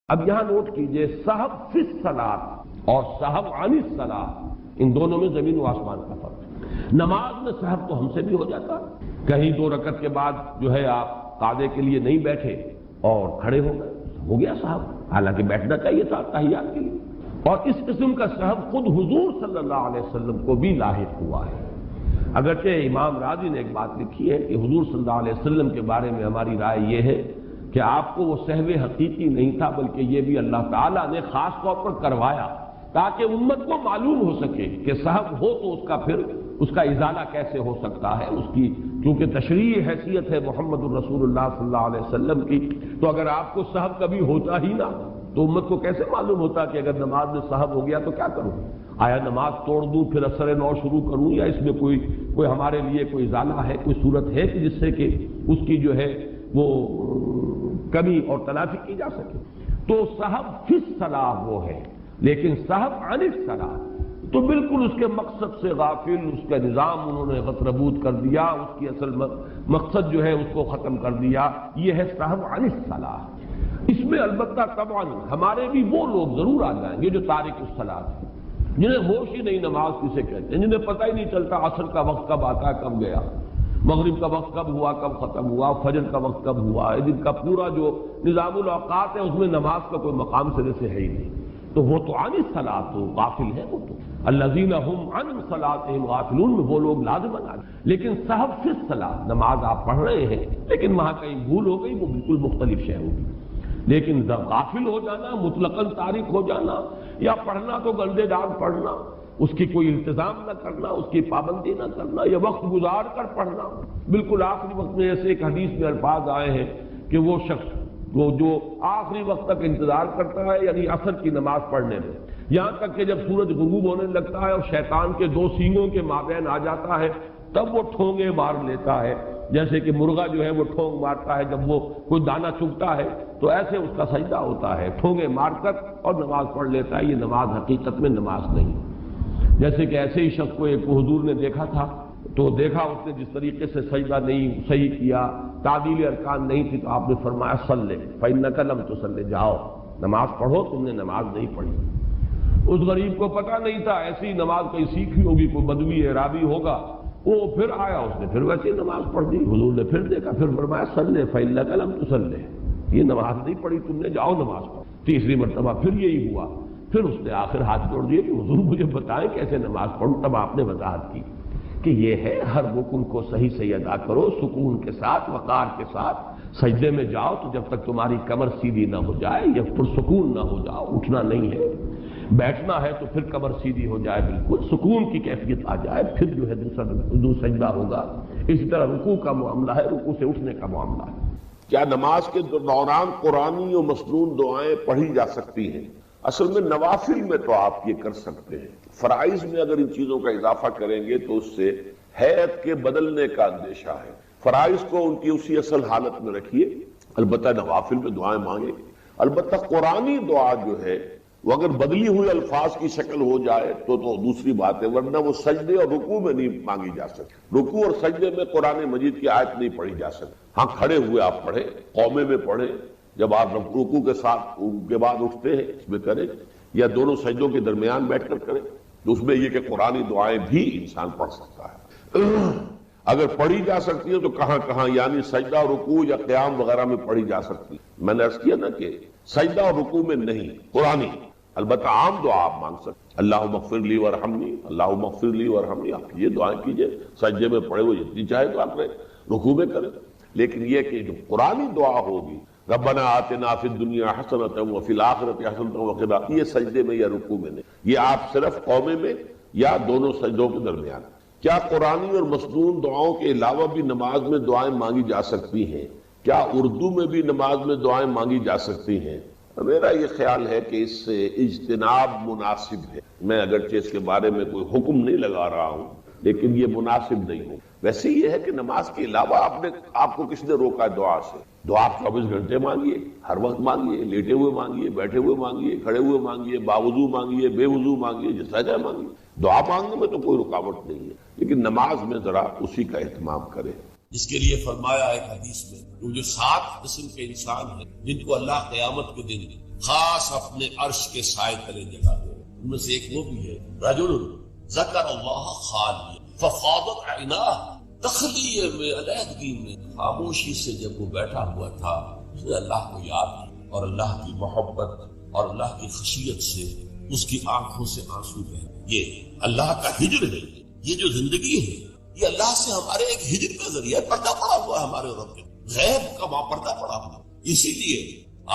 اب یہاں نوٹ کیجئے، سہو فی الصلاۃ اور سہو عن الصلاۃ، ان دونوں میں زمین و آسمان کا فرق ہے۔ نماز میں سہو تو ہم سے بھی ہو جاتا، کہیں 2 رکعت کے بعد جو ہے آپ قعدے کے لیے نہیں بیٹھے اور کھڑے ہو گئے، ہو گیا سہو، حالانکہ بیٹھنا چاہیے تھا تحیات کے لیے۔ اور اس قسم کا سہو خود حضور صلی اللہ علیہ وسلم کو بھی لاحق ہوا ہے۔ اگرچہ امام راضی نے ایک بات لکھی ہے کہ حضور صلی اللہ علیہ وسلم کے بارے میں ہماری رائے یہ ہے کہ آپ کو وہ سہو حقیقی نہیں تھا، بلکہ یہ بھی اللہ تعالیٰ نے خاص طور پر کروایا تاکہ امت کو معلوم ہو سکے کہ سہو ہو تو اس کا پھر اس کا ازالہ کیسے ہو سکتا ہے۔ اس کی چونکہ تشریعی حیثیت ہے محمد الرسول اللہ صلی اللہ علیہ وسلم کی، تو اگر آپ کو سہو کبھی ہوتا ہی نہ تو امت کو کیسے معلوم ہوتا کہ اگر نماز میں سہو ہو گیا تو کیا کروں؟ آیا نماز توڑ دوں پھر اثر نو شروع کروں، یا اس میں کوئی ہمارے لیے کوئی ازالہ ہے، کوئی صورت ہے کہ جس سے کہ اس کی جو ہے وہ کمی اور تلافی کی جا سکے؟ تو سہو فی الصلاۃ وہ ہے، لیکن سہو عن الصلاۃ تو بالکل اس کے مقصد سے غافل، اس کا نظام انہوں نے غتربود کر دیا، اس کی اصل مقصد جو ہے اس کو ختم کر دیا، یہ ہے سہو عن الصلاۃ۔ اس میں البتہ طبعا ہمارے بھی وہ لوگ ضرور آ جائیں گے جو تارک الصلاۃ ہیں، جنہیں ہوش ہی نہیں نماز کسے کہتے ہیں، جنہیں پتہ ہی نہیں چلتا عصر کا وقت کب آتا ہے کب گیا، مغرب کا وقت کب ہوا کب ختم ہوا، فجر کا وقت کب ہوا، دن کا پورا جو نظام الاوقات ہے اس میں نماز کا کوئی مقام سرے سے ہے ہی نہیں، تو وہ تو عن الصلاۃ تو غافل ہے، وہ تو الذین هم عن صلاتهم غافلون میں وہ لوگ لازماً آ گئے۔ لیکن سہو فی الصلاۃ، نماز آپ پڑھ رہے ہیں لیکن وہاں کہیں بھول ہو گئی، وہ بالکل مختلف شے ہوگی۔ لیکن غافل ہو جانا، مطلقاً تارک ہو جانا، یا پڑھنا تو گندے داغ پڑھنا، اس کی کوئی التزام نہ کرنا، اس کی پابندی نہ کرنا، یا وقت گزار کر پڑھنا، بالکل آخری وقت میں ایسے ایک حدیث میں الفاظ آئے ہیں کہ وہ شخص وہ جو آخری وقت تک انتظار کرتا ہے، یعنی عصر کی نماز پڑھنے میں، یہاں تک کہ جب سورج غروب ہونے لگتا ہے اور شیطان کے 2 سینگوں کے مابین آ جاتا ہے تب وہ ٹھونگے مار لیتا ہے، جیسے کہ مرغا جو ہے وہ ٹھونگ مارتا ہے جب وہ کوئی دانہ چگتا ہے، تو ایسے اس کا سجدہ ہوتا ہے، ٹھونگے مار کر اور نماز پڑھ لیتا ہے۔ یہ نماز حقیقت میں نماز نہیں، جیسے کہ ایسے ہی شخص کو ایک حضور نے دیکھا تھا، تو دیکھا اس نے جس طریقے سے سجدہ نہیں صحیح کیا، تعدیل ارکان نہیں تھی، تو آپ نے فرمایا صلی فإنک لم تصلی، جاؤ نماز پڑھو، تم نے نماز نہیں پڑھی۔ اس غریب کو پتہ نہیں تھا، ایسی نماز کہیں سیکھی ہوگی، کوئی بدوی اعرابی ہوگا، وہ پھر آیا، اس نے پھر ویسے نماز پڑھ دی۔ حضور نے پھر دیکھا، پھر فرمایا صلی فإنک لم تصلی، یہ نماز نہیں پڑھی تم نے، جاؤ نماز پڑھو۔ تیسری مرتبہ پھر یہی ہوا، پھر اس نے آخر ہاتھ جوڑ دیے کہ حضور مجھے بتائیں کیسے نماز پڑھوں۔ تب آپ نے وضاحت کی کہ یہ ہے ہر رکن کو صحیح صحیح ادا کرو، سکون کے ساتھ، وقار کے ساتھ سجدے میں جاؤ، تو جب تک تمہاری کمر سیدھی نہ ہو جائے یا پرسکون نہ ہو جاؤ، اٹھنا نہیں ہے، بیٹھنا ہے تو پھر کمر سیدھی ہو جائے، بالکل سکون کی کیفیت آ جائے، پھر جو ہے دوسرا سجدہ ہوگا۔ اسی طرح رکوع کا معاملہ ہے، رکوع سے اٹھنے کا معاملہ ہے۔ کیا نماز کے دوران قرآنی و مسنون دعائیں پڑھی جا سکتی ہیں؟ اصل میں نوافل میں تو آپ یہ کر سکتے ہیں، فرائض میں اگر ان چیزوں کا اضافہ کریں گے تو اس سے حیت کے بدلنے کا اندیشہ ہے۔ فرائض کو ان کی اسی اصل حالت میں رکھیے، البتہ نوافل میں دعائیں مانگیں، البتہ قرآنی دعا جو ہے وہ اگر بدلی ہوئی الفاظ کی شکل ہو جائے تو دوسری بات ہے، ورنہ وہ سجدے اور رکوع میں نہیں مانگی جا سکتی۔ رکوع اور سجدے میں قرآن مجید کی آیت نہیں پڑھی جا سکتی۔ ہاں کھڑے ہوئے آپ پڑھیں، قومے میں پڑھیں، جب آپ رکوع کے ساتھ کے بعد اٹھتے ہیں اس میں کریں، یا دونوں سجدوں کے درمیان بیٹھ کر کریں، تو اس میں یہ کہ قرآنی دعائیں بھی انسان پڑھ سکتا ہے۔ اگر پڑھی جا سکتی ہے تو کہاں کہاں، یعنی سجدہ رکوع یا قیام وغیرہ میں پڑھی جا سکتی ہے۔ میں نے عرض کیا نا کہ سجدہ اور رکوع میں نہیں، قرآنی، البتہ عام دعا آپ مانگ سکتے، اللہم اغفر لی وارحمنی، اللہم اغفر لی وارحمنی، آپ یہ دعائیں کیجئے، سجدے میں پڑھے ہوئے جتنی چاہے تو آپ کریں، رکوع میں کریں، لیکن یہ کہ جو قرآنی دعا ہوگی ربنا آتنا فی الدنیا حسنۃ وفی الآخرۃ حسنۃ وقنا، یہ سجدے میں یا رکوع میں نہیں، یہ آپ صرف قومے میں یا دونوں سجدوں کے درمیان۔ کیا قرآنی اور مسنون دعاؤں کے علاوہ بھی نماز میں دعائیں مانگی جا سکتی ہیں؟ کیا اردو میں بھی نماز میں دعائیں مانگی جا سکتی ہیں؟ میرا یہ خیال ہے کہ اس سے اجتناب مناسب ہے۔ میں اگرچہ اس کے بارے میں کوئی حکم نہیں لگا رہا ہوں، لیکن یہ مناسب نہیں ہو۔ ویسے یہ ہے کہ نماز کے علاوہ آپ کو کس نے روکا ہے دعا سے؟ دعا آپ 24 گھنٹے مانگیے، ہر وقت مانگیے، لیٹے ہوئے مانگیے، بیٹھے ہوئے مانگیے، کھڑے ہوئے مانگیے، باوضو مانگیے، بے وضو مانگیے، جس طرح مانگیے۔ دعا مانگنے میں تو کوئی رکاوٹ نہیں ہے، لیکن نماز میں ذرا اسی کا اہتمام کرے۔ جس کے لیے فرمایا ایک حدیث میں، وہ جو 7 قسم کے انسان ہیں جن کو اللہ قیامت کے دن خاص اپنے عرش کے سائے تلے جگہ دے. ان میں سے ایک وہ بھی ہے رجل ذکر اللہ خالی ففاضت عیناہ، تخلیے میں، علیحدگی میں، خاموشی سے جب وہ بیٹھا ہوا تھا اس نے اللہ کو یاد کیا اور اللہ کی محبت اور اللہ کی خشیت سے اس کی آنکھوں سے آنسو بہے. یہ اللہ کا ہجر ہے. یہ جو زندگی ہے یہ اللہ سے ہمارے ایک ہجر کا ذریعہ ہے. پردہ پڑا ہوا ہے ہمارے رب کے، غیب کا وہاں پردہ پڑا ہوا. اسی لیے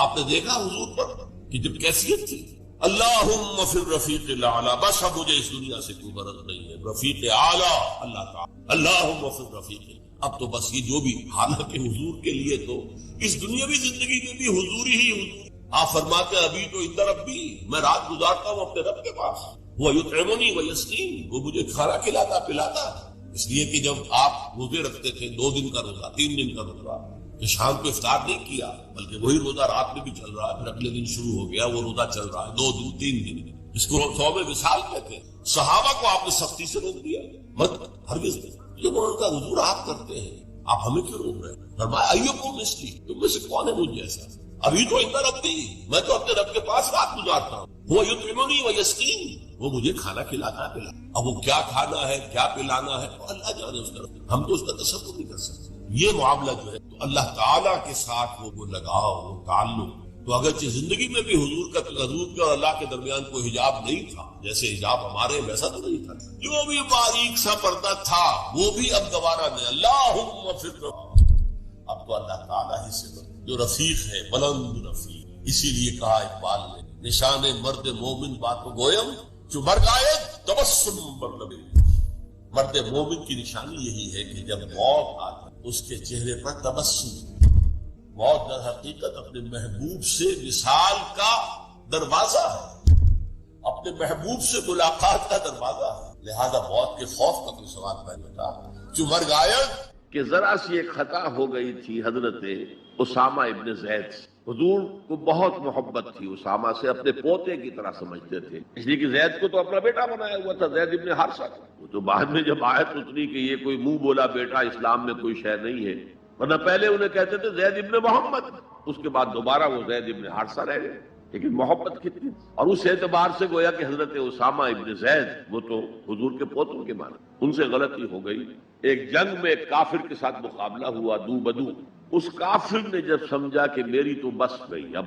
آپ نے دیکھا حضور پر کہ جب کیفیت تھی اللہم فی الرفیق الاعلی، بس اب مجھے اس دنیا سے کوئی غرض نہیں ہے، رفیق اعلی اللہ تعالی، اللہم فی الرفیق. اب تو بس یہ جو بھی، حالانکہ حضور کے لیے تو اس دنیاوی زندگی میں بھی حضور ہی حضور. آپ فرماتے ہیں ابھی تو ادھر ربی، میں رات گزارتا ہوں اپنے رب کے پاس، وہ یطعمنی ویسقین، وہ مجھے کھانا کھلاتا پلاتا. اس لیے کہ جب آپ روزے رکھتے تھے 2 دن کا روزہ، 3 دن کا روزہ، کہ شام کو افطار نہیں کیا بلکہ وہی روزہ رات میں بھی چل رہا ہے، پھر اگلے دن شروع ہو گیا وہ روزہ چل رہا ہے 2 دن 3 دن، اس کو صوم وصال کہتے ہیں. صحابہ کو آپ نے سختی سے روک دیا، مت ہرگز نہیں. جب ان کا حضور آپ کرتے ہیں آپ ہمیں کیوں روک رہے ہیں؟ فرمایا ایکم مثلی، تم میں سے کون ہے مجھ جیسا؟ ابھی تو ادھر ربی، میں تو اپنے رب کے پاس رات گزارتا ہوں، وہ یطعمنی ویسقین، وہ مجھے کھانا کھلاتا ہے پلاتا. اب وہ کیا کھانا ہے کیا پلانا ہے تو اللہ جانے اس طرف، ہم تو اس کا تصور نہیں کر سکتے. یہ معاملہ جو ہے تو اللہ تعالیٰ کے ساتھ وہ لگاؤ، وہ تعلق. تو اگرچہ زندگی میں بھی حضور کے اور اللہ کے درمیان کوئی حجاب نہیں تھا، جیسے حجاب ہمارے ویسا تو نہیں تھا، جو بھی باریک سا پردہ تھا وہ بھی اب دوبارہ نہیں. اللہم فی الرفیق، اب تو اللہ تعالیٰ ہی سے جو رفیق ہے، بلند رفیق. اسی لیے کہا اقبال نے نشان مرد مومن بات گویم جو مرگ آئے تبسم بر لبے. مرد مومن کی نشانی یہی ہے کہ جب موت آتا اس کے چہرے پر تبسم. موت در حقیقت اپنے محبوب سے وصال کا دروازہ ہے، اپنے محبوب سے ملاقات کا دروازہ ہے. لہذا موت کے خوف کا کوئی سوال نہیں ہوتا. جو مرگ آیا کہ ذرا سی ایک خطا ہو گئی تھی حضرت اسامہ ابن زید سے. حضور کو بہت محبت تھی اسامہ سے، اپنے پوتے کی طرح سمجھتے تھے، اس لیے کہ زید کو تو اپنا بیٹا بنایا ہوا تھا، زید ابن حارثہ. وہ تو بعد میں جب آیت اتری کہ یہ کوئی منہ بولا بیٹا اسلام میں کوئی شے نہیں ہے، ورنہ پہلے انہیں کہتے تھے زید ابن محمد، اس کے بعد دوبارہ وہ زید ابن حارثہ رہ گئے. لیکن محبت کتنی، اور اس اعتبار سے گویا کہ حضرت اسامہ ابن زید وہ تو حضور کے پوتوں کے معنی. ان سے غلطی ہو گئی. ایک جنگ میں ایک کافر کے ساتھ مقابلہ ہوا دو بدو. اس کافر نے جب سمجھا کہ میری تو بس گئی، اب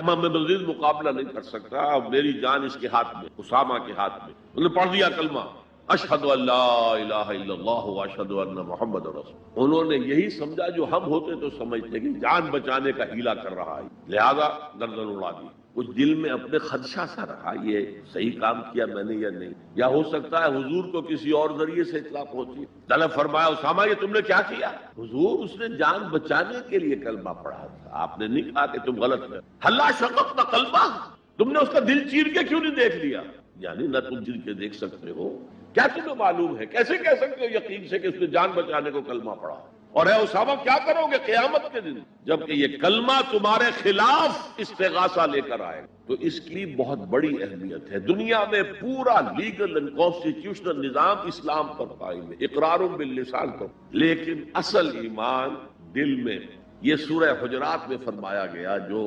میں مزید مقابلہ نہیں کر سکتا، اب میری جان اس کے ہاتھ میں، اسامہ کے ہاتھ میں، انہوں نے پڑھ دیا کلمہ اشہد ان لا الہ الا اللہ واشہد ان محمد رسول. انہوں نے یہی سمجھا جو ہم ہوتے تو سمجھتے کہ جان بچانے کا ہیلا کر رہا ہے، لہذا گردن اڑا دی. کچھ دل میں اپنے خدشہ سا رہا، یہ صحیح کام کیا میں نے یا نہیں، یا ہو سکتا ہے حضور کو کسی اور ذریعے سے اطلاع پہنچی. طلب فرمایا اسامہ یہ تم نے کیا کیا؟ حضور اس نے جان بچانے کے لیے کلمہ پڑھا تھا، آپ نے نہیں کہا کہ تم غلط ہے. اللہ شققت قلبہ، تم نے اس کا دل چیر کے کیوں نہیں دیکھ لیا؟ یعنی نہ تم چیر کے دیکھ سکتے ہو، کیا تمہیں معلوم ہے، کیسے کہہ سکتے ہو یقین سے کہ اس نے جان بچانے کو کلمہ پڑھا؟ اور اے اسامہ کیا کرو گے قیامت کے دن جبکہ یہ کلمہ تمہارے خلاف استغاثہ لے کر آئے؟ تو اس کی بہت بڑی اہمیت ہے. دنیا میں پورا لیگل اینڈ کانسٹیٹیوشنل نظام اسلام پر قائم ہے، اقرار باللسان پر، لیکن اصل ایمان دل میں. یہ سورہ حجرات میں فرمایا گیا جو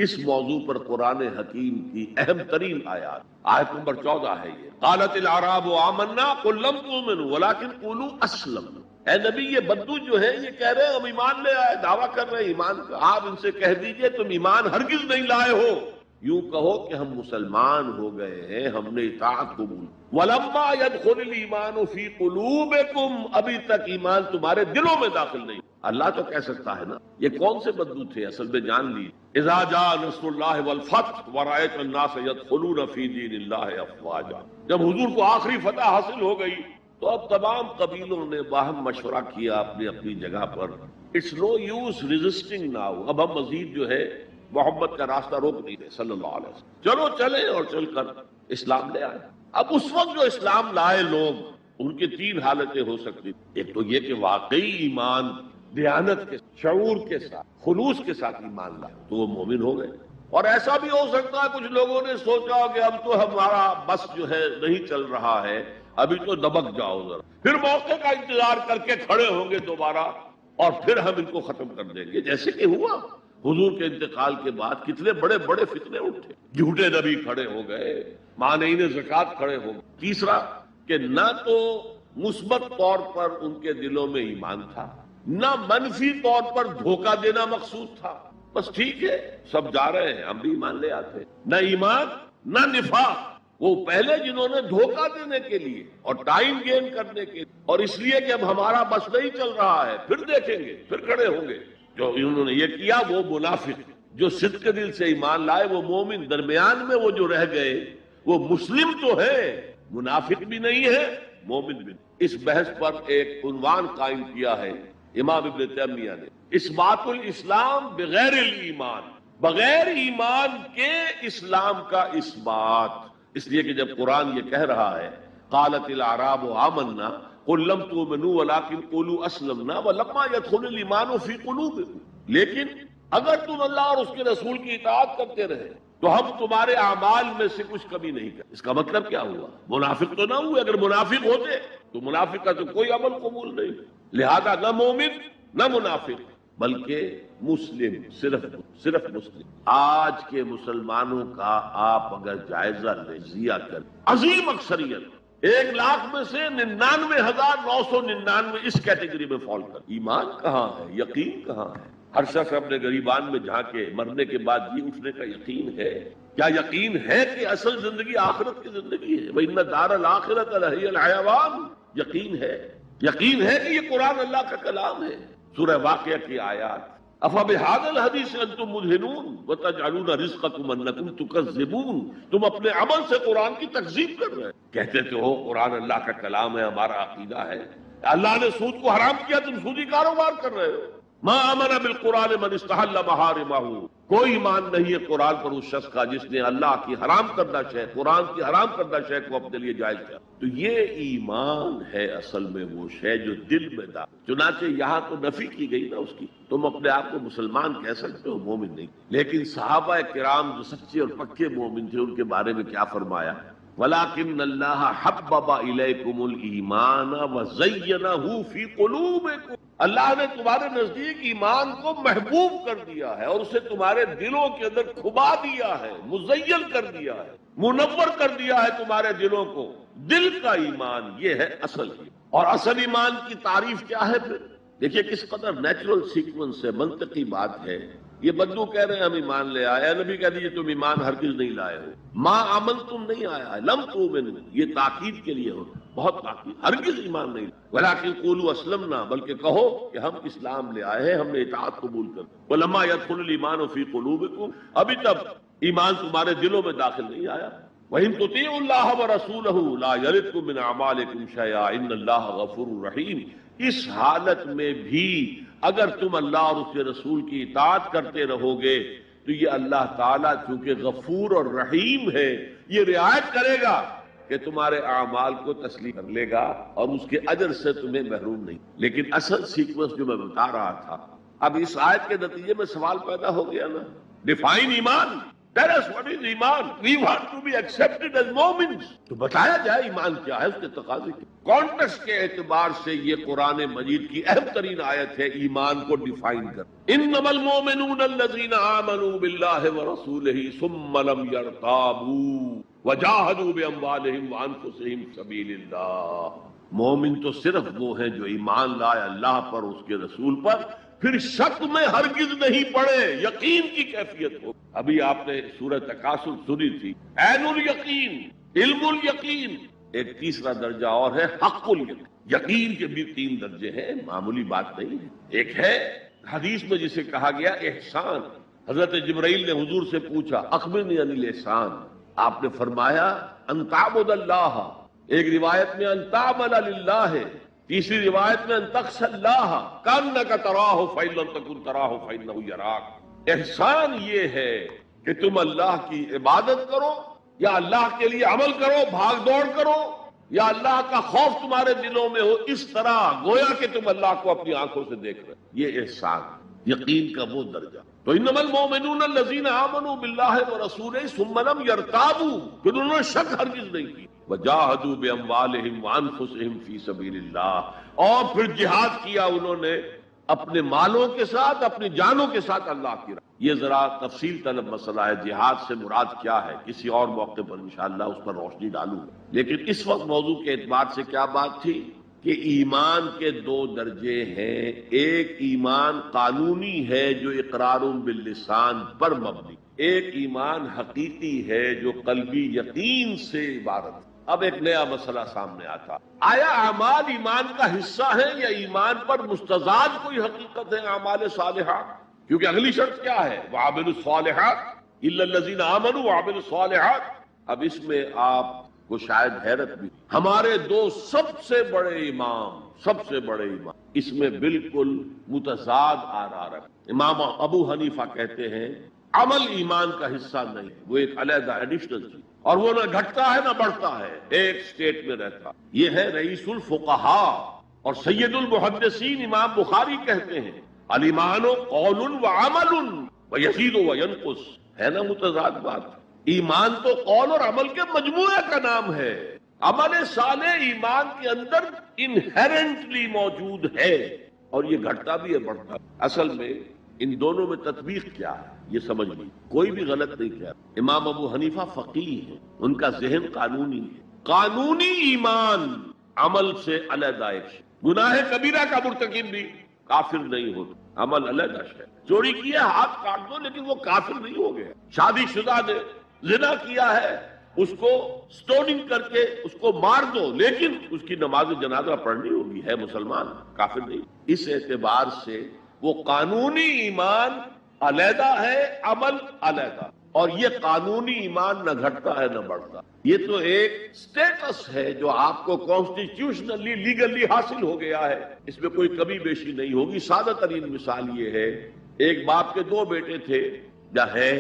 اس موضوع پر قرآن حکیم کی اہم ترین آیت نمبر 14 ہے. یہ قالت الاعراب آمنا قل لم تؤمنوا ولکن قولوا اسلمنا. اے نبی یہ بدو جو ہے یہ کہہ رہے ہیں ہم ایمان لے آئے، دعویٰ کر رہے ہیں ایمان کا. آپ ان سے کہہ دیجئے تم ایمان ہرگز نہیں لائے ہو، یوں کہو کہ ہم مسلمان ہو گئے ہیں، ہم نے اطاعت قبول. ولما يدخل الايمان في قلوبكم، ابھی تک ایمان تمہارے دلوں میں داخل نہیں. اللہ تو کہہ سکتا ہے نا. یہ کون سے بدو تھے؟ اصل میں جان لی اذا جاء نصر اللہ والفتح ورأيت الناس يدخلون في دين الله افواجا. جب حضور کو آخری فتح حاصل ہو گئی تو اب تمام قبیلوں نے باہم مشورہ کیا اپنی اپنی جگہ پر. It's no use resisting now. اب ہم مزید جو ہے محمد کا راستہ روک نہیں دے صلی اللہ علیہ وسلم، چلو چلے اور چل کر اسلام لے آئے. اب اس وقت جو اسلام لائے لوگ ان کی 3 حالتیں ہو سکتی. ایک تو یہ کہ واقعی ایمان دیانت کے شعور کے ساتھ خلوص کے ساتھ ایمان لائے تو وہ مومن ہو گئے. اور ایسا بھی ہو سکتا ہے کچھ لوگوں نے سوچا کہ اب تو ہمارا بس جو ہے نہیں چل رہا ہے، ابھی تو دبک جاؤ ذرا، پھر موقع کا انتظار کر کے کھڑے ہوں گے دوبارہ اور پھر ہم ان کو ختم کر دیں گے، جیسے کہ ہوا. حضور کے انتقال کے بعد کتنے بڑے بڑے فتنے اٹھے، جھوٹے نبی کھڑے ہو گئے، مانعین زکوٰۃ کھڑے ہو گئے۔ تیسرا کہ نہ تو مثبت طور پر ان کے دلوں میں ایمان تھا، نہ منفی طور پر دھوکہ دینا مقصود تھا، بس ٹھیک ہے سب جا رہے ہیں ہم بھی ایمان لے آتے ہیں، نہ ایمان نہ نفاق۔ وہ پہلے جنہوں نے دھوکہ دینے کے لیے اور ٹائم گین کرنے کے لیے اور اس لیے کہ اب ہمارا بس نہیں چل رہا ہے، پھر دیکھیں گے، پھر کھڑے ہوں گے، جو انہوں نے یہ کیا وہ منافق، جو صدق کے دل سے ایمان لائے وہ مومن، درمیان میں وہ جو رہ گئے وہ مسلم تو ہے، منافق بھی نہیں ہے، مومن بھی نہیں۔ اس بحث پر ایک عنوان قائم کیا ہے امام ابن تیمیہ نے، اثبات الاسلام بغیر الایمان، بغیر ایمان کے اسلام کا اثبات۔ اس لیے کہ جب قرآن یہ کہہ رہا ہے قالت الاعراب آمنا قل لم تؤمنوا ولكن قولوا اسلمنا ولما يدخل الايمان في قلوبكم، لیکن اگر تم اللہ اور اس کے رسول کی اطاعت کرتے رہے تو ہم تمہارے اعمال میں سے کچھ کمی نہیں کرتے۔ اس کا مطلب کیا ہوا؟ منافق تو نہ ہوئے، اگر منافق ہوتے تو منافق کا تو کوئی عمل قبول نہیں، لہذا نہ مومن نہ منافق بلکہ مسلم، صرف مسلم۔ آج کے مسلمانوں کا آپ اگر جائزہ لیں کر عظیم اکثریت 1,00,000 میں سے 99,999 اس کیٹیگری میں فال کر۔ ایمان کہاں ہے؟ یقین کہاں ہے؟ ہر شخص اپنے گریبان میں جھانکے مرنے کے بعد جی اٹھنے کا یقین ہے؟ کیا یقین ہے کہ اصل زندگی آخرت کی زندگی ہے؟ وَإِنَّ الدَّارَ الْآخِرَةَ لَهِيَ الْحَيَوَانُ، یقین ہے کہ یہ قرآن اللہ کا کلام ہے۔ سورہ واقعہ کی آیات، أَفَبِهَذَا الْحَدِيثِ أَنْتُمْ مُدْهِنُونَ وَتَجْعَلُونَ رِزْقَكُمْ أَنَّكُمْ تُكَذِّبُونَ، تم اپنے عمل سے قرآن کی تکذیب کر رہے ہیں، کہتے تو ہو قرآن اللہ کا کلام ہے، ہمارا عقیدہ ہے، اللہ نے سود کو حرام کیا، تم سودی کاروبار کر رہے ہو۔ ما آمن بالقرآن من استحل محارمہ، کوئی ایمان نہیں ہے قرآن پر اس شخص کا جس نے اللہ کی حرام کردہ شے، قرآن کی حرام کردہ شے کو اپنے لیے جائز کیا۔ تو یہ ایمان ہے اصل میں وہ شے جو دل میں دا، چنانچہ یہاں تو نفی کی گئی نا اس کی، تم اپنے آپ کو مسلمان کہہ سکتے ہو، مومن نہیں۔ لیکن صحابہ کرام جو سچے اور پکے مومن تھے ان کے بارے میں کیا فرمایا؟ وَلَكِنَّ اللَّهَ حَبَّبَ إِلَيْكُمُ الْإِيمَانَ وَزَيَّنَهُ فِي قُلُوبِكُمْ، اللہ نے تمہارے نزدیک ایمان کو محبوب کر دیا ہے اور اسے تمہارے دلوں کے اندر کھبا دیا ہے، مزین کر دیا ہے، منور کر دیا ہے تمہارے دلوں کو۔ دل کا ایمان یہ ہے اصل ایمان۔ اور اصل ایمان کی تعریف کیا ہے پھر؟ دیکھیے کس قدر نیچرل سیکوینس ہے، منطقی بات ہے۔ یہ بدو کہہ رہے ہیں ہم ایمان لے آئے، نبی کہہ دیجیے تم ایمان ہرگز نہیں لائے ہو، ما عمل تم نہیں آیا ہے، لم تؤمنوا، یہ تاکید کے لیے ہوتا، بہت تاکید، ہرگز ایمان نہیں لائے، ولکن قولوا اسلمنا، بلکہ کہو کہ ہم اسلام لے آئے ہیں، ہم نے اطاعت قبول کر، ولما يدخل الايمان في قلوبكم، ابھی تک ایمان تمہارے دلوں میں داخل نہیں آیا۔ وَإِن تُطِيعُوا اللَّهَ وَرَسُولَهُ لَا يَلِدْكُم مِّنْ أَعْمَالِكُمْ شَيْئًا إِنَّ اللَّهَ غَفُورٌ رَّحِيمٌ، اس حالت میں بھی اگر تم اللہ اور اس کے رسول کی اطاعت کرتے رہو گے تو یہ اللہ تعالیٰ چونکہ غفور اور رحیم ہے یہ رعایت کرے گا کہ تمہارے اعمال کو تسلیم کر لے گا اور اس کے اجر سے تمہیں محروم نہیں۔ لیکن اصل سیکوینس جو میں بتا رہا تھا، اب اس آیت کے نتیجے میں سوال پیدا ہو گیا نا، ڈیفائن ایمان، tell us what is ایمان، we want to be accepted as momins، تو بتایا جائے ایمان کیا ہے، اس کے تقاضے کے کانٹیکسٹ کے اعتبار سے یہ قرآن مجید کی اہم ترین آیت ہے ایمان کو ڈیفائن کر۔ انما المؤمنون الذين آمنوا بالله ورسوله ثم لم يرتابوا وجاهدوا باموالهم وانفسهم في سبيل الله، مومن تو صرف وہ ہیں جو ایمان لائے اللہ پر، اس کے رسول پر، پھر شک میں ہرگز نہیں پڑے، یقین کی کیفیت ہو۔ ابھی آپ نے سورہ تکاثر سنی تھی، عین الیقین، علم الیقین، ایک تیسرا درجہ اور ہے حق الیقین۔ یقین کے بھی 3 درجے ہیں، معمولی بات نہیں ہے۔ ایک ہے حدیث میں جسے کہا گیا احسان، حضرت جبرائیل نے حضور سے پوچھا اخبرنی عن الاحسان، آپ نے فرمایا ان تعبد اللہ، ایک روایت میں ان تعمل للہ ہے، تیسری روایت میں ان تخشى اللہ کانک تراہ فإن لم تکن تراہ فإنہ یراک۔ احسان یہ ہے کہ تم اللہ کی عبادت کرو یا اللہ کے لیے عمل کرو، بھاگ دوڑ کرو، یا اللہ کا خوف تمہارے دلوں میں ہو اس طرح گویا کہ تم اللہ کو اپنی آنکھوں سے دیکھ رہے، یہ احسان، یقین کا وہ درجہ۔ تو انما المؤمنون الذين آمنوا بالله ورسوله ثم لم يرتابوا، پھر انہوں نے شک ہرگز نہیں کی، وجاهدوا باموالهم وانفسهم في سبيل الله، اور پھر جہاد کیا انہوں نے اپنے مالوں کے ساتھ، اپنی جانوں کے ساتھ اللہ کی راہ. یہ ذرا تفصیل طلب مسئلہ ہے، جہاد سے مراد کیا ہے کسی اور موقع پر انشاءاللہ اس پر روشنی ڈالوں گا. لیکن اس وقت موضوع کے اعتبار سے کیا بات تھی کہ ایمان کے دو درجے ہیں. ایک ایمان قانونی ہے جو اقرار باللسان پر مبنی، ایک ایمان حقیقی ہے جو قلبی یقین سے عبارت ہے. اب ایک نیا مسئلہ سامنے آتا، آیا اعمال ایمان کا حصہ ہے یا ایمان پر مستزاد کوئی حقیقت ہے اعمال صالحات؟ کیونکہ اگلی شرط کیا ہے؟ وَعَمِلُوا الصَّالِحَاتِ إِلَّا الَّذِينَ آمَنُوا وَعَمِلُوا الصَّالِحَاتِ. اب اس میں آپ کو شاید حیرت بھی، ہمارے دو سب سے بڑے امام اس میں بالکل متضاد آراء رکھتے. امام ابو حنیفہ کہتے ہیں عمل ایمان کا حصہ نہیں، وہ ایک علیحدہ ایڈیشنل چیز، اور وہ نہ گھٹتا ہے نہ بڑھتا ہے، ایک سٹیٹ میں رہتا. یہ ہے رئیس الفقہاء اور سید المحدثین امام بخاری کہتے ہیں الایمان قول وعمل ویزید وینقص. ہے نا متضاد بات؟ ایمان تو قول اور عمل کے مجموعے کا نام ہے. عمل صالح ایمان کے اندر انہیرنٹلی موجود ہے، اور یہ گھٹتا بھی ہے بڑھتا ہے. اصل میں ان دونوں میں تطبیق کیا ہے یہ سمجھ لی، کوئی بھی غلط نہیں کیا. امام ابو حنیفہ فقیہ ہیں، ان کا ذہن قانونی ہے. قانونی ایمان عمل سے علیحدہ ایک شے. گناہ کبیرہ کا مرتکب بھی کافر نہیں ہوتا، عمل علیحدہ شے. چوری کیا ہاتھ کاٹ دو لیکن وہ کافر نہیں ہو گیا. شادی شدہ نے زنا کیا ہے، اس کو سٹوننگ کر کے اس کو مار دو لیکن اس کی نماز جنازہ پڑھنی ہوگی، ہے مسلمان، کافر نہیں. اس اعتبار سے وہ قانونی ایمان علیحدہ ہے، عمل علیحدہ. اور یہ قانونی ایمان نہ گھٹتا ہے نہ بڑھتا. یہ تو ایک سٹیٹس ہے جو آپ کو کانسٹیٹیوشنلی لیگلی حاصل ہو گیا ہے، اس میں کوئی کمی بیشی نہیں ہوگی. سادہ ترین مثال یہ ہے، ایک باپ کے دو بیٹے تھے یا ہے،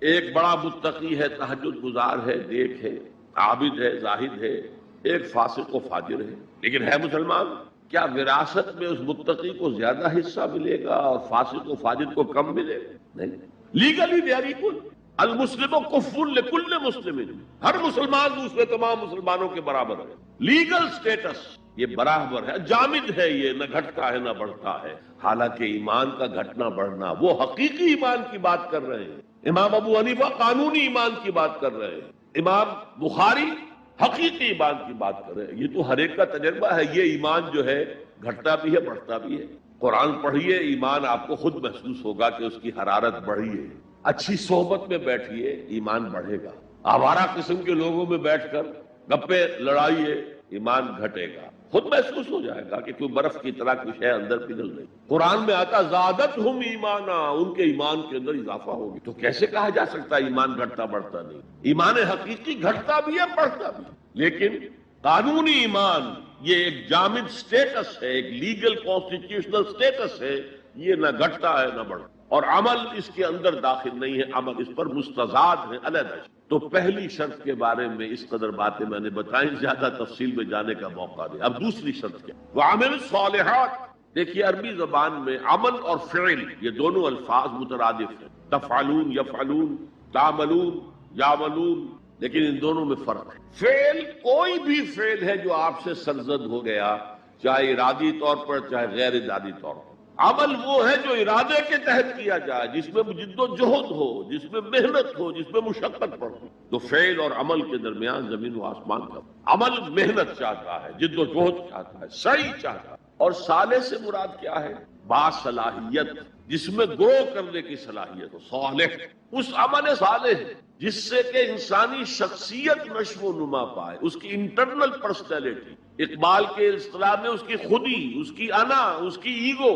ایک بڑا متقی ہے، تہجد گزار ہے، نیک ہے، عابد ہے، زاہد ہے، ایک فاسق و فاجر ہے لیکن ہے مسلمان. کیا وراثت میں اس متقی کو زیادہ حصہ ملے گا اور فاسق و فاجر کو کم ملے گا؟ نہیں. Legally they are equal. المسلم کف لکل مسلم، ہر مسلمان دوسرے تمام مسلمانوں کے برابر ہے. لیگل سٹیٹس یہ برابر ہے، جامد ہے، یہ نہ گھٹتا ہے نہ بڑھتا ہے. حالانکہ ایمان کا گھٹنا بڑھنا، وہ حقیقی ایمان کی بات کر رہے ہیں. امام ابو حنیفہ قانونی ایمان کی بات کر رہے ہیں، امام بخاری حقیقی ایمان کی بات کر رہے ہیں. یہ تو ہر ایک کا تجربہ ہے. یہ ایمان جو ہے گھٹتا بھی ہے بڑھتا بھی ہے. قرآن پڑھیے، ایمان آپ کو خود محسوس ہوگا کہ اس کی حرارت بڑھی ہے. اچھی صحبت میں بیٹھیے، ایمان بڑھے گا. آوارہ قسم کے لوگوں میں بیٹھ کر گپے لڑائیے، ایمان گھٹے گا. خود محسوس ہو جائے گا کہ کوئی برف کی طرح کچھ ہے اندر پگھل رہی. قرآن میں آتا زادتہم ایمانا، ان کے ایمان کے اندر اضافہ ہوگی. تو کیسے کہا جا سکتا ہے ایمان گھٹتا بڑھتا نہیں؟ ایمان حقیقی گھٹتا بھی ہے بڑھتا بھی، لیکن قانونی ایمان یہ ایک جامد سٹیٹس ہے، ایک لیگل کانسٹیٹیوشنل سٹیٹس ہے. یہ نہ گھٹتا ہے نہ بڑھتا، اور عمل اس کے اندر داخل نہیں ہے، عمل اس پر مستزاد ہے، علیحدہ. تو پہلی شرط کے بارے میں اس قدر باتیں میں نے بتائیں، زیادہ تفصیل میں جانے کا موقع دیں. اب دوسری شرط کیا؟ وَعَمِلُوا الصَّالِحَاتِ. دیکھیے عربی زبان میں عمل اور فعل یہ دونوں الفاظ مترادف ہیں. تفعلون، یفعلون، تعملون، یعملون، لیکن ان دونوں میں فرق ہے. فعل کوئی بھی فعل ہے جو آپ سے سرزد ہو گیا، چاہے ارادی طور پر چاہے غیر ارادی طور پر. عمل وہ ہے جو ارادے کے تحت کیا جائے، جس میں جد و جہد ہو، جس میں محنت ہو، جس میں مشقت پڑ. تو فعل اور عمل کے درمیان زمین و آسمان کا. عمل محنت چاہتا ہے، جد و جہد چاہتا ہے، سعی چاہتا ہے. اور صالح سے مراد کیا ہے؟ باصلاحیت، جس میں گرو کرنے کی صلاحیت ہو. صالح اس عمل صالح جس سے کہ انسانی شخصیت نشو و نما پائے، اس کی انٹرنل پرسنالٹی. اقبال کے اصطلاح میں اس کی خودی، اس کی انا، اس کی ایگو،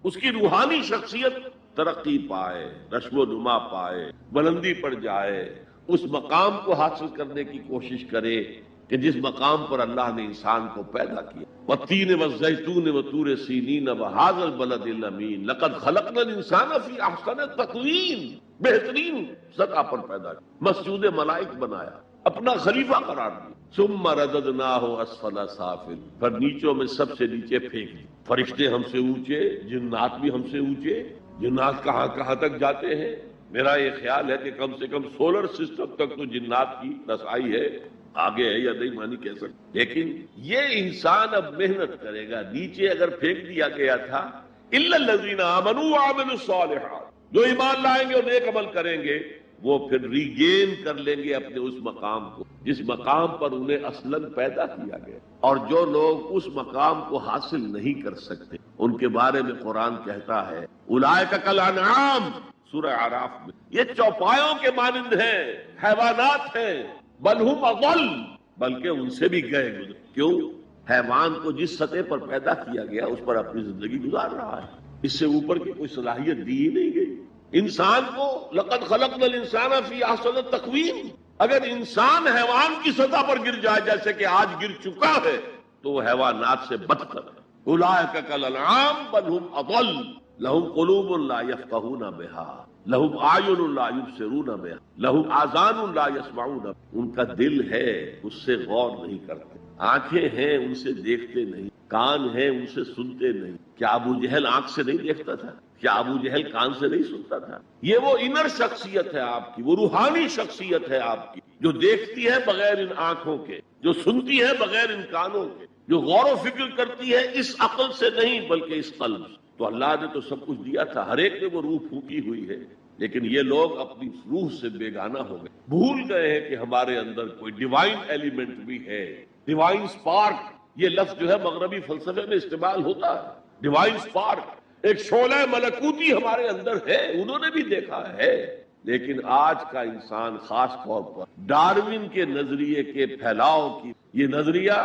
اس کی روحانی شخصیت ترقی پائے، نشو و نما پائے، بلندی پر جائے، اس مقام کو حاصل کرنے کی کوشش کرے کہ جس مقام پر اللہ نے انسان کو پیدا کیا. وَالتِّينِ وَالزَّيْتُونِ وَطُورِ سِينِينَ وَهَٰذَا الْبَلَدِ الْأَمِينِ لَقَدْ خَلَقْنَا الْإِنسَانَ فِي أَحْسَنِ تَقْوِيمٍ. بہترین سطح پر پیدا کیا، مسجود ملائک بنایا، اپنا خلیفہ قرار دیا. ثُمَّ رَدَدْنَاهُ أَسْفَلَ سَافِلٍ، پھر نیچوں میں سب سے نیچے پھینک دی. فرشتے ہم سے اونچے، جنات بھی ہم سے اونچے. جنات کہاں کہاں تک جاتے ہیں؟ میرا یہ خیال ہے کہ کم سے کم سولر سسٹم تک تو جنات کی رسائی ہے، آگے ہے یا نہیں مانی کہہ سکتے. لیکن یہ انسان اب محنت کرے گا. نیچے اگر پھینک دیا گیا تھا الا الذین آمنوا وعملوا الصالحات، جو ایمان لائیں گے اور نیک عمل کریں گے وہ پھر ریگین کر لیں گے اپنے اس مقام کو جس مقام پر انہیں اصلاً پیدا کیا گیا. اور جو لوگ اس مقام کو حاصل نہیں کر سکتے ان کے بارے میں قرآن کہتا ہے اولئک کالانعام، سورہ اعراف میں، یہ چوپایوں کے مانند ہیں، حیوانات ہیں، بل ہم اضل، بلکہ ان سے بھی گئے گزرے. کیوں؟ حیوان کو جس سطح پر پیدا کیا گیا اس پر اپنی زندگی گزار رہا ہے، اس سے اوپر کی کوئی صلاحیت دی ہی نہیں گئی. انسان کو لقد خلقنا الانسان فی احسن تقویم، اگر انسان حیوان کی سطح پر گر جائے جیسے کہ آج گر چکا ہے تو وہ حیوانات سے بدتر ہے. اولئک کالانعام بل ہم اضل لهم قلوب لا يفقهون بها لهم اعین لا یبصرون بها لهم آذان لا يسمعون بها. ان کا دل ہے اس سے غور نہیں کرتے، آنکھیں ہیں ان سے دیکھتے نہیں، کان ہیں ان سے سنتے نہیں. کیا ابو جہل آنکھ سے نہیں دیکھتا تھا؟ کیا ابو جہل کان سے نہیں سنتا تھا؟ یہ وہ انر شخصیت ہے آپ کی، وہ روحانی شخصیت ہے آپ کی، جو دیکھتی ہے بغیر ان آنکھوں کے، جو سنتی ہے بغیر ان کانوں کے، جو غور و فکر کرتی ہے اس عقل سے نہیں بلکہ اس قلب سے. تو اللہ نے تو سب کچھ دیا تھا، ہر ایک نے وہ روح پھونکی ہوئی ہے، لیکن یہ لوگ اپنی روح سے بیگانہ ہو گئے، بھول گئے ہیں کہ ہمارے اندر کوئی ڈیوائن ایلیمنٹ بھی ہے. ڈیوائن سپارک، یہ لفظ جو ہے مغربی فلسفے میں استعمال ہوتا ہے. ڈیوائن سپارک، ایک شعلہ ملکوتی ہمارے اندر ہے، انہوں نے بھی دیکھا ہے. لیکن آج کا انسان خاص طور پر ڈارون کے نظریے کے پھیلاؤ کی، یہ نظریہ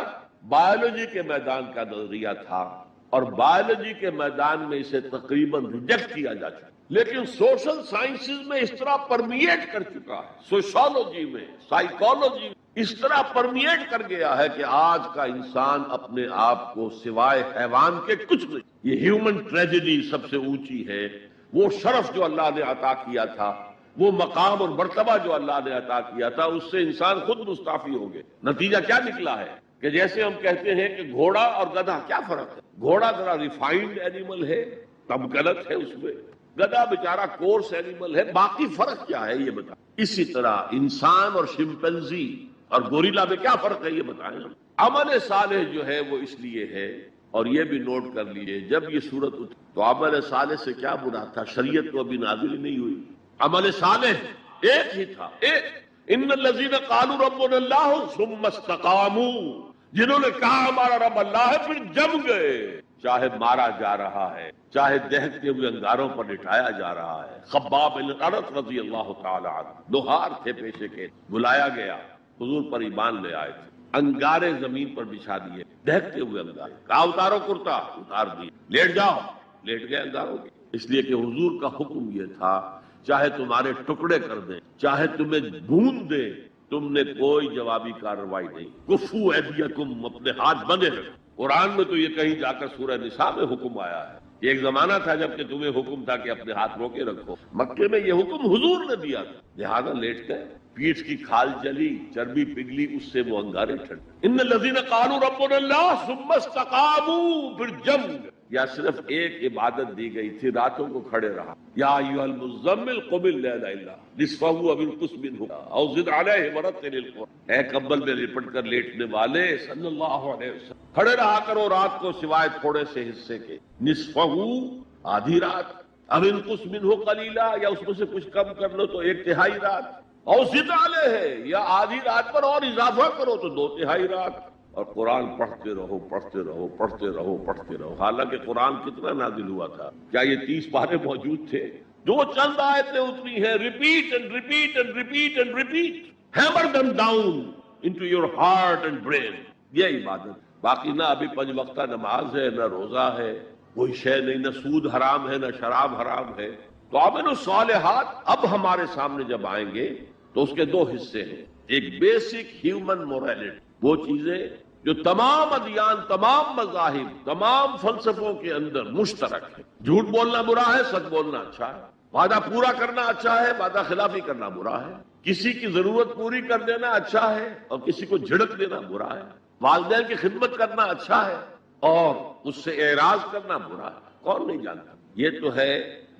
بایولوجی کے میدان کا نظریہ تھا اور بایولوجی کے میدان میں اسے تقریباً ریجیکٹ کیا جا چکا، لیکن سوشل سائنسز میں اس طرح پرمیٹ کر چکا ہے، سوشالوجی میں، سائیکالوجی میں اس طرح پرمیٹ کر گیا ہے کہ آج کا انسان اپنے آپ کو سوائے حیوان کے کچھ نہیں. یہ ہیومن ٹریجڈی سب سے اونچی ہے. وہ شرف جو اللہ نے عطا کیا تھا، وہ مقام اور مرتبہ جو اللہ نے عطا کیا تھا، اس سے انسان خود مستعفی ہو گئے. نتیجہ کیا نکلا ہے کہ جیسے ہم کہتے ہیں کہ گھوڑا اور گدھا، کیا فرق ہے؟ گھوڑا ذرا ریفائنڈ اینیمل ہے، تمکنت ہے اس میں، گدھا بیچارہ کورس اینیمل ہے. باقی فرق کیا ہے یہ بتا. اسی طرح انسان اور شمپینزی اور گوریلا میں کیا فرق ہے یہ بتائیں. عمل صالح جو ہے وہ اس لیے ہے، اور یہ بھی نوٹ کر لیجئے جب یہ صورت اٹھی تو عمل صالح سے کیا برا تھا؟ شریعت تو ابھی نازل نہیں ہوئی. عمل صالح ایک ہی تھا، ایک ان الذین قالوا ربنا اللہ ثم استقاموا، جنہوں نے کہا ہمارا رب اللہ ہے پھر جم گئے، چاہے مارا جا رہا ہے، چاہے دہتے ہوئے انگاروں پر لٹایا جا رہا ہے. خباب بن الارت رضی اللہ تعالی عنہ لوہار تھے پیشے کے، بلایا گیا، حضور پر ایمان لے آئے تھے، انگارے زمین پر بچھا دیے، دہتے ہوئے انگارے، کہا اتارو کرتا، اتار دیے، لیٹ جاؤ، لیٹ گئے انگاروں کے. اس لیے کہ حضور کا حکم یہ تھا چاہے تمہارے ٹکڑے کر دیں، چاہے تمہیں بھون دیں، تم نے کوئی جوابی کارروائی نہیں. کفو ایدیکم، اپنے ہاتھ بندے رکھو. قرآن میں تو یہ کہیں جا کر سورہ نساء میں حکم آیا ہے. یہ ایک زمانہ تھا جب کہ تمہیں حکم تھا کہ اپنے ہاتھ روکے رکھو. مکے میں یہ حکم حضور نے دیا تھا، لہذا لیٹ گئے، پیٹھ کی کھال جلی، چربی پگھلی، اس سے وہ انگارے ٹھنڈے. ان الذین قالوا ربنا اللہ ثم استقاموا، پھر جم گئے. یا صرف ایک عبادت دی گئی تھی، راتوں کو کھڑے رہا. یا ایھا المزمل قم اللیل الا نصفہ او انقص منہ او زد علیہ ورتل القرآن. اے کمبل میں لپٹ کر لیٹنے والے صلی اللہ علیہ وسلم، کھڑے رہا کرو رات کو سوائے تھوڑے سے حصے کے. نصفہ، آدھی رات، او انقص منہ قلیلا، یا اس میں سے کچھ کم کر لو تو ایک تہائی رات. او زد علیہ، یا آدھی رات پر اور اضافہ کرو تو دو تہائی رات. اور قرآن پڑھتے رہو، پڑھتے رہو، پڑھتے رہو، پڑھتے رہو. حالانکہ قرآن کتنا نازل ہوا تھا؟ کیا یہ 30 پارے موجود تھے؟ جو چند آیتیں اتری ہیں، repeat and repeat and repeat and repeat, hammer them down into your heart and brain. یہ عبادت. باقی نہ ابھی 5 وقتہ نماز ہے، نہ روزہ ہے، کوئی شے نہیں، نہ سود حرام ہے، نہ شراب حرام ہے. تو عمل الصالحات اب ہمارے سامنے جب آئیں گے تو اس کے 2 حصے ہیں. ایک بیسک ہیومن موریلٹی، وہ چیزیں جو تمام ادیان، تمام مذاہب، تمام فلسفوں کے اندر مشترک ہے. جھوٹ بولنا برا ہے، سچ بولنا اچھا ہے. وعدہ پورا کرنا اچھا ہے، وعدہ خلافی کرنا برا ہے. کسی کی ضرورت پوری کر دینا اچھا ہے اور کسی کو جھڑک دینا برا ہے. والدین کی خدمت کرنا اچھا ہے اور اس سے اعراض کرنا برا ہے. کون نہیں جانتا؟ یہ تو ہے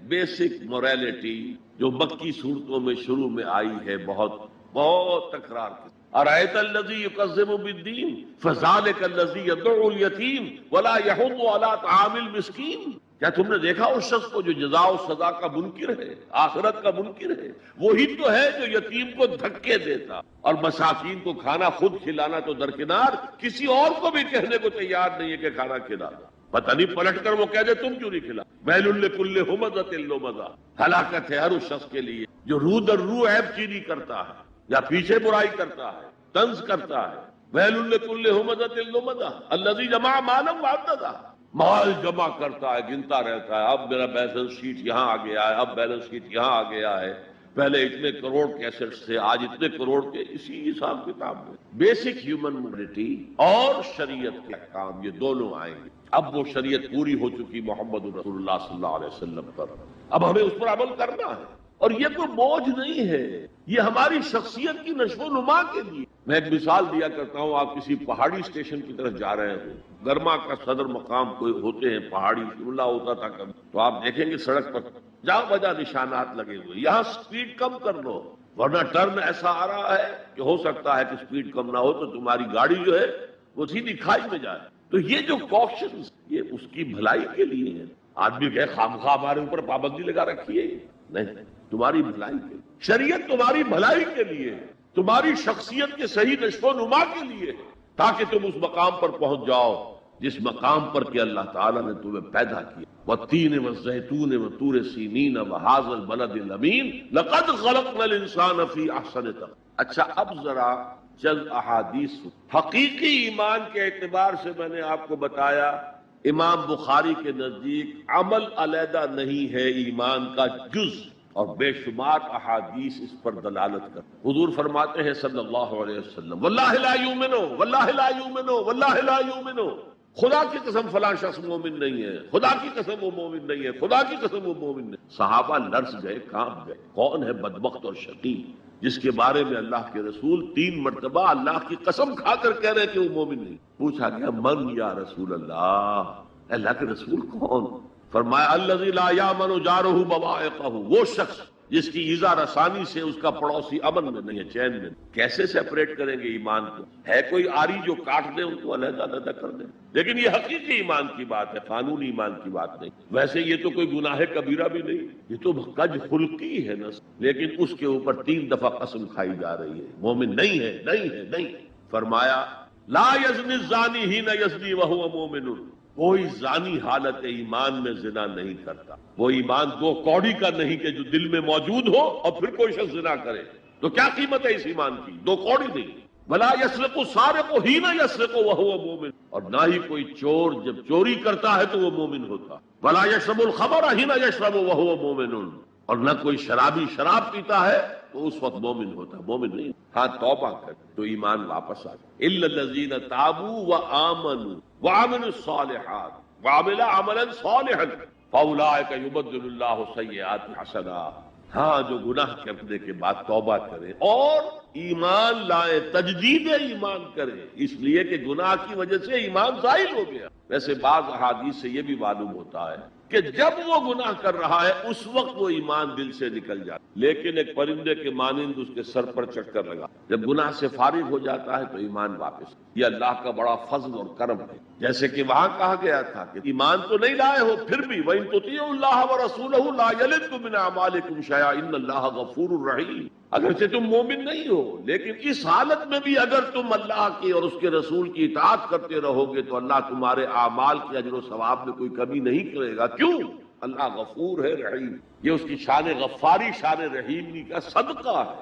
بیسک موریلٹی جو مکی صورتوں میں شروع میں آئی ہے، بہت بہت تکرار کی. ارأیت الذی یکذب بالدین فذلک الذی یدعو الیتیم ولا یحض علی طعام المسکین. کیا تم نے دیکھا اس شخص کو جو جزا و سزا کا منکر ہے، آخرت کا منکر ہے؟ وہی تو ہے جو یتیم کو دھکے دیتا اور مساکین کو کھانا خود کھلانا تو درکنار، کسی اور کو بھی کہنے کو تیار نہیں ہے کہ کھانا کھلا دو۔ پتہ نہیں پلٹ کر وہ کہہ دے تم کیوں نہیں کھلا۔ ویل لکل ہمزۃ لمزہ، ہلاکت ہے ہر اس شخص کے لیے جو رو در رو عیب چینی کرتا ہے یا پیچھے برائی کرتا ہے، طنز کرتا ہے۔ ویل لکل ہمزۃ لمزہ الذی جمع مالا وعددہ، مال جمع کرتا ہے، گنتا رہتا ہے، اب میرا بیلنس شیٹ یہاں آ گیا ہے، اب بیلنس شیٹ یہاں آ گیا ہے، پہلے اتنے کروڑ کے ایسٹس تھے، آج اتنے کروڑ کے۔ اسی حساب کتاب میں بیسک ہیومن موڈلٹی اور شریعت کے احکام یہ دونوں آئیں گے۔ اب وہ شریعت پوری ہو چکی محمد رسول اللہ صلی اللہ علیہ وسلم پر، اب ہمیں اس پر عمل کرنا ہے، اور یہ کوئی بوجھ نہیں ہے، یہ ہماری شخصیت کی نشو و نما کے لیے۔ میں ایک مثال دیا کرتا ہوں، آپ کسی پہاڑی اسٹیشن کی طرف جا رہے ہوں، گرما کا صدر مقام کوئی ہوتے ہیں پہاڑی، شملہ ہوتا تھا کبھی، تو آپ دیکھیں گے سڑک پر جا بجا نشانات لگے ہوئے، یہاں سپیڈ کم کر لو ورنہ ٹرن ایسا آ رہا ہے کہ ہو سکتا ہے کہ سپیڈ کم نہ ہو تو تمہاری گاڑی جو ہے وہ سیدھی کھائی میں جائے۔ تو یہ جو کوششن یہ اس کی بھلائی کے لیے ہے۔ آدمی کہ خامخواہ ہمارے اوپر پابندی لگا رکھی ہے، نہیں، تمہاری بھلائی کے لیے، شریعت تمہاری بھلائی کے لیے ہے، تمہاری شخصیت کے صحیح نشو و نما کے لیے ہے، تاکہ تم اس مقام پر پہنچ جاؤ جس مقام پر کہ اللہ تعالیٰ نے تمہیں پیدا کیا۔ والتین والزیتون وطور سینین وہذا البلد الامین لقد خلقنا الانسان فی احسن تقویم۔ اچھا، اب ذرا چند احادیث حقیقی ایمان کے اعتبار سے میں نے آپ کو بتایا، امام بخاری کے نزدیک عمل علیحدہ نہیں ہے ایمان کا جز، اور بے شمار احادیث اس پر دلالت کرتے۔ حضور فرماتے ہیں صلی اللہ علیہ وسلم، واللہ لا یؤمنو واللہ لا یؤمنو واللہ لا یؤمنو، خدا کی قسم فلاں شخص مومن نہیں ہے، خدا کی قسم وہ مومن نہیں ہے، خدا کی قسم وہ مومن نہیں۔ صحابہ لرز گئے، کانپ گئے، کون ہے بدبخت اور شقی جس کے بارے میں اللہ کے رسول 3 مرتبہ اللہ کی قسم کھا کر کہہ رہے کہ وہ مومن نہیں؟ پوچھا گیا من یا رسول اللہ، اللہ کے رسول کون؟ فرمایا الذی لا یامن جارہ بوائقہ، وہ شخص جس کی ایذا رسانی سے اس کا پڑوسی امن میں نہیں ہے، چین میں نہیں۔ کیسے سیپریٹ کریں گے ایمان کو؟ ہے کوئی آری جو کاٹ دے ان کو علیحدہ علیحدہ کر دیں؟ لیکن یہ حقیقی ایمان کی بات ہے، قانونی ایمان کی بات نہیں۔ ویسے یہ تو کوئی گناہ کبیرہ بھی نہیں، یہ تو کج خلقی ہے نا، لیکن اس کے اوپر 3 دفعہ قسم کھائی جا رہی ہے، مومن نہیں ہے، نہیں ہے، نہیں۔ فرمایا لا یزنی الزانی حین یزنی وہو مومن، کوئی زانی حالت ایمان میں زنا نہیں کرتا۔ وہ ایمان 2 کوڑی کا نہیں کہ جو دل میں موجود ہو اور پھر کوئی شخص زنا کرے، تو کیا قیمت ہے اس ایمان کی؟ 2 کوڑی نہیں۔ ولا یسرق السارق حین یسرق وہو مومن، اور نہ ہی کوئی چور جب چوری کرتا ہے تو وہ مومن ہوتا۔ ولا یشرب الخمر حین یشرب وہو مومن، اور نہ کوئی شرابی شراب پیتا ہے تو اس وقت مومن ہوتا، مومن نہیں۔ ہاں توبہ کر تو ایمان واپس آ جائے۔ الا الذین تابوا وآمنوا وعملوا الصالحات وعملوا عملا صالحا فاولئک یبدل اللہ سیئات حسنات، ہاں جو گناہ کرنے کے بعد توبہ کرے اور ایمان لائے، تجدید ایمان کرے، اس لیے کہ گناہ کی وجہ سے ایمان زائل ہو گیا۔ ویسے بعض احادیث سے یہ بھی معلوم ہوتا ہے کہ جب وہ گناہ کر رہا ہے اس وقت وہ ایمان دل سے نکل جاتا، لیکن ایک پرندے کے مانند اس کے سر پر چکر لگا، جب گناہ سے فارغ ہو جاتا ہے تو ایمان واپس۔ یہ اللہ کا بڑا فضل اور کرم ہے، جیسے کہ وہاں کہا گیا تھا کہ ایمان تو نہیں لائے ہو پھر بھی وَإِن تُطِيعُوا اللَّهَ وَرَسُولَهُ لَا يَلِدْكُم مِّنْ أَعْمَالِكُمْ شَيْئًا إِنَّ اللَّهَ غَفُورٌ رَحِيمٌ۔ اگرچہ تم مومن نہیں ہو لیکن اس حالت میں بھی اگر تم اللہ کی اور اس کے رسول کی اطاعت کرتے رہو گے تو اللہ تمہارے اعمال کے اجر و ثواب میں کوئی کمی نہیں کرے گا۔ کیوں؟ اللہ غفور ہے، رحیم۔ یہ اس کی شان غفاری، شان رحیمی کا صدقہ ہے۔